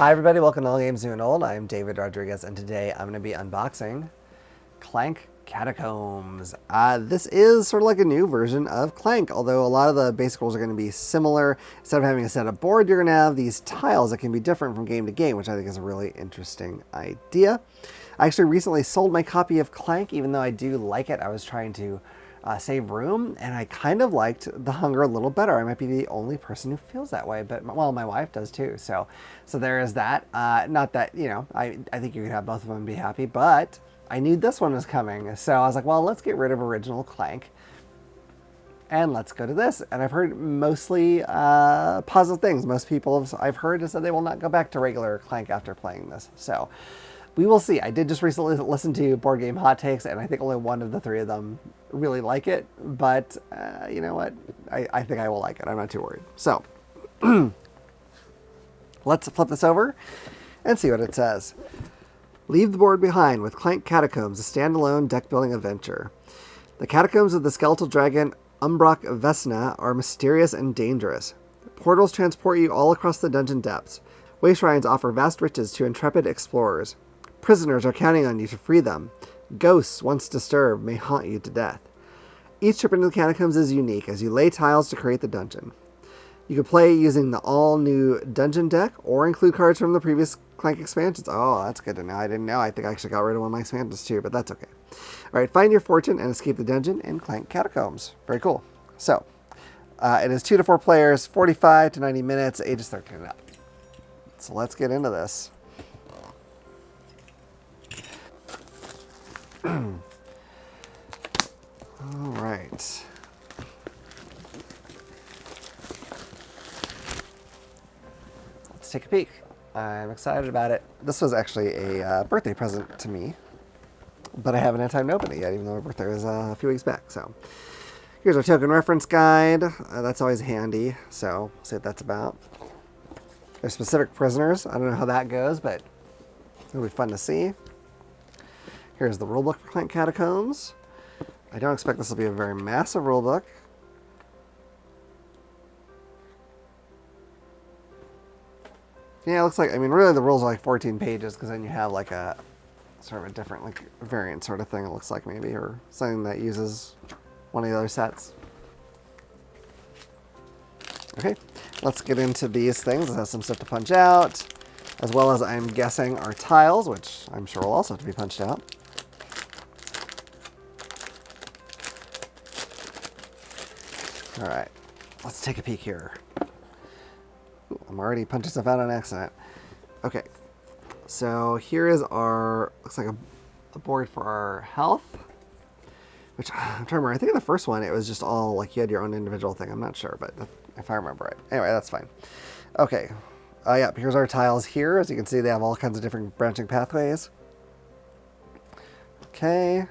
Hi everybody, welcome to All Games New and Old. I'm David Rodriguez, and today I'm going to be unboxing Clank Catacombs. This is sort of like a new version of Clank, although a lot of the basic rules are going to be similar. Instead of having a set of board, you're going to have these tiles that can be different from game to game, which I think is a really interesting idea. I actually recently sold my copy of Clank, even though I do like it. I was trying to save room, and I kind of liked The Hunger a little better. I might be the only person who feels that way, but well, my wife does too. So there is that. Not that, you know, I think you could have both of them and be happy, but I knew this one was coming. So I was like, well, let's get rid of original Clank and let's go to this. And I've heard mostly positive things. Most people I've heard have said they will not go back to regular Clank after playing this. So we will see. I did just recently listen to Board Game Hot Takes, and I think only one of the three of them really like it. But you know what? I think I will like it. I'm not too worried. So let's flip this over and see what it says. Leave the board behind with Clank Catacombs, a standalone deck-building adventure. The catacombs of the skeletal dragon Umbrock Vesna are mysterious and dangerous. Portals transport you all across the dungeon depths. Way shrines offer vast riches to intrepid explorers. Prisoners are counting on you to free them. Ghosts, once disturbed, may haunt you to death. Each trip into the catacombs is unique as you lay tiles to create the dungeon. You can play using the all-new dungeon deck or include cards from the previous Clank expansions. Oh, that's good to know. I didn't know. I think I actually got rid of one of my expansions too, but that's okay. All right, find your fortune and escape the dungeon in Clank Catacombs. Very cool. So, it is 2 to 4 players, 45 to 90 minutes, ages 13 and up. So let's get into this. All right. Let's take a peek. I'm excited about it. This was actually a birthday present to me, but I haven't had time to open it yet, even though my birthday was a few weeks back. So here's our token reference guide. That's always handy, so we'll see what that's about. There's specific prisoners. I don't know how that goes, but it'll be fun to see. Here's the rulebook for Clank Catacombs. I don't expect this will be a very massive rulebook. Yeah, it looks like, I mean, really the rules are like 14 pages, because then you have like a sort of a different, like, variant sort of thing, it looks like maybe, or something that uses one of the other sets. Okay, let's get into these things. It has some stuff to punch out, as well as, I'm guessing, our tiles, which I'm sure will also have to be punched out. All right, let's take a peek here. Ooh, I'm already punching stuff out on accident. Okay, so here is our, looks like a board for our health, which I'm trying to remember. I think in the first one it was just all like you had your own individual thing. I'm not sure, but if I remember right. Anyway, that's fine. Okay, yeah, here's our tiles here. As you can see, they have all kinds of different branching pathways. Okay.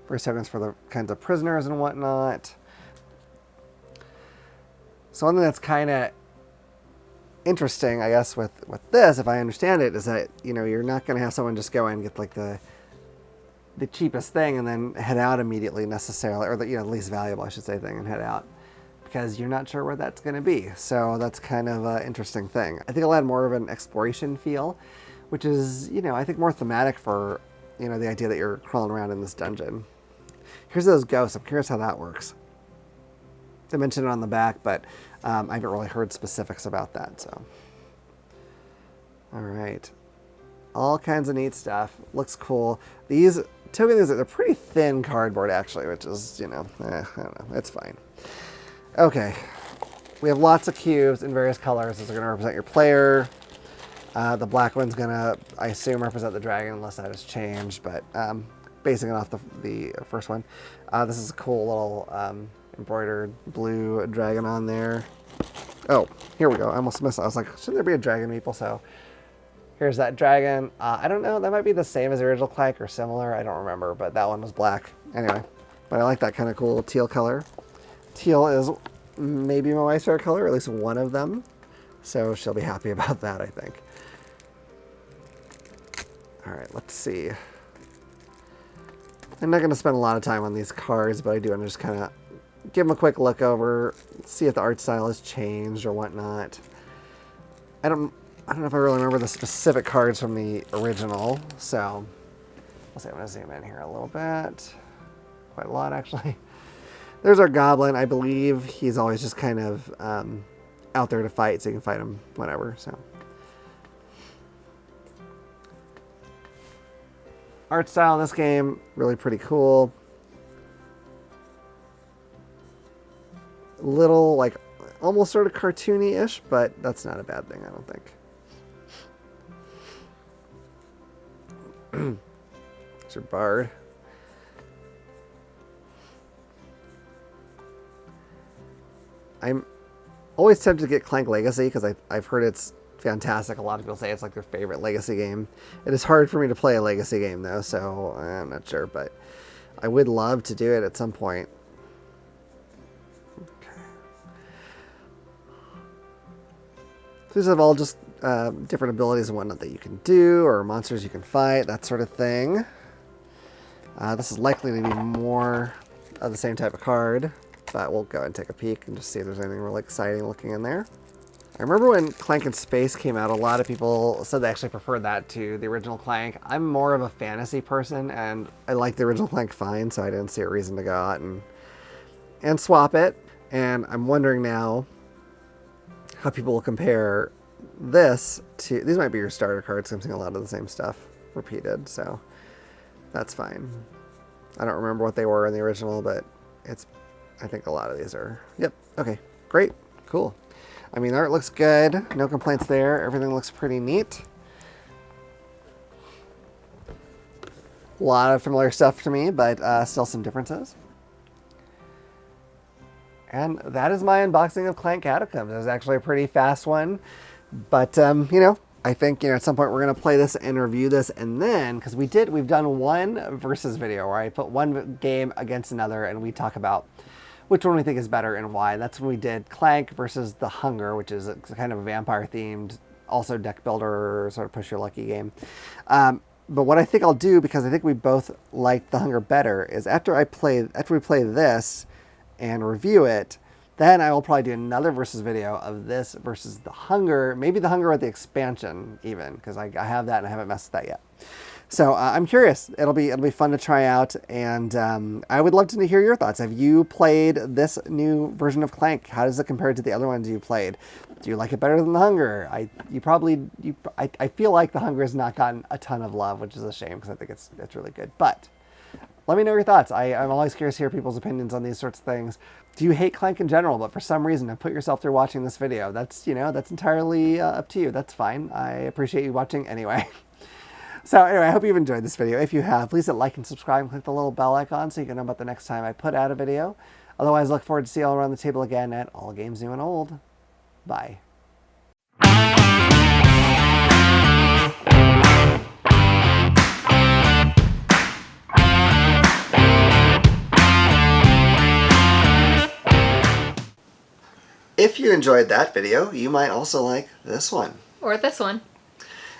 First tokens for the kinds of prisoners and whatnot. So one thing that's kind of interesting, I guess, with this, if I understand it, is that, you know, you're not going to have someone just go and get like the cheapest thing and then head out immediately necessarily, or the, you know, the least valuable, I should say, thing and head out, because you're not sure where that's going to be. So that's kind of an interesting thing. I think it'll add more of an exploration feel, which is, you know, I think more thematic for, you know, the idea that you're crawling around in this dungeon. Here's those ghosts. I'm curious how that works. They mentioned it on the back, but I haven't really heard specifics about that. So, all right, all kinds of neat stuff. Looks cool. These tokens, they're pretty thin cardboard actually, which is, you know, I don't know, it's fine. Okay, we have lots of cubes in various colors. Those are going to represent your player. The black one's going to, I assume, represent the dragon, unless that has changed. But basing it off the first one, this is a cool little embroidered blue dragon on there. Oh, here we go. I almost missed it. I was like, shouldn't there be a dragon meeple? So here's that dragon. I don't know. That might be the same as the original Clank or similar. I don't remember, but that one was black. Anyway, but I like that kind of cool teal color. Teal is maybe my wife's favorite color, or at least one of them. So she'll be happy about that, I think. All right, let's see. I'm not going to spend a lot of time on these cards, but I do want to just kind of give them a quick look over, see if the art style has changed or whatnot. I don't I don't know if I really remember the specific cards from the original, so I'll see. I'm going to zoom in here a little bit. Quite a lot, actually. There's our goblin. I believe he's always just kind of out there to fight, so you can fight him whenever. So, art style in this game, really pretty cool. Little, like, almost sort of cartoony-ish, but that's not a bad thing, I don't think. There's your bard. I'm always tempted to get Clank Legacy because I've heard it's fantastic. A lot of people say it's like their favorite Legacy game. It is hard for me to play a Legacy game though, so I'm not sure, but I would love to do it at some point. Okay. These have all just different abilities and whatnot that you can do, or monsters you can fight, that sort of thing. This is likely to be more of the same type of card, but we'll go ahead and take a peek and just see if there's anything really exciting looking in there. I remember when Clank in Space came out, a lot of people said they actually preferred that to the original Clank. I'm more of a fantasy person, and I like the original Clank fine, so I didn't see a reason to go out and swap it. And I'm wondering now how people will compare this to... These might be your starter cards. I'm seeing a lot of the same stuff repeated, so that's fine. I don't remember what they were in the original, but it's... I think a lot of these are... Yep, okay, great, cool. I mean, art looks good. No complaints there. Everything looks pretty neat. A lot of familiar stuff to me, but still some differences. And that is my unboxing of Clank Catacombs. It was actually a pretty fast one. But, you know, I think, at some point we're going to play this and review this. And then, because we've done one versus video where I put one game against another and we talk about which one we think is better and why. That's when we did Clank versus The Hunger, which is a kind of a vampire-themed, also deck builder, sort of push your lucky game. But what I think I'll do, because I think we both like The Hunger better, is after we play this and review it, then I will probably do another versus video of this versus The Hunger, maybe The Hunger with the expansion even, because I have that and I haven't messed with that yet. So I'm curious. It'll be fun to try out, and I would love to hear your thoughts. Have you played this new version of Clank? How does it compare to the other ones you played? Do you like it better than The Hunger? I feel like The Hunger has not gotten a ton of love, which is a shame because I think it's really good. But let me know your thoughts. I'm always curious to hear people's opinions on these sorts of things. Do you hate Clank in general, but for some reason have put yourself through watching this video? That's entirely up to you. That's fine. I appreciate you watching anyway. So anyway, I hope you've enjoyed this video. If you have, please hit like and subscribe and click the little bell icon so you can know about the next time I put out a video. Otherwise, look forward to seeing you all around the table again at All Games New and Old. Bye. If you enjoyed that video, you might also like this one. Or this one.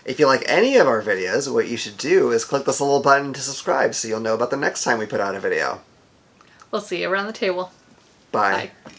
If you like any of our videos, what you should do is click this little button to subscribe so you'll know about the next time we put out a video. We'll see you around the table. Bye. Bye.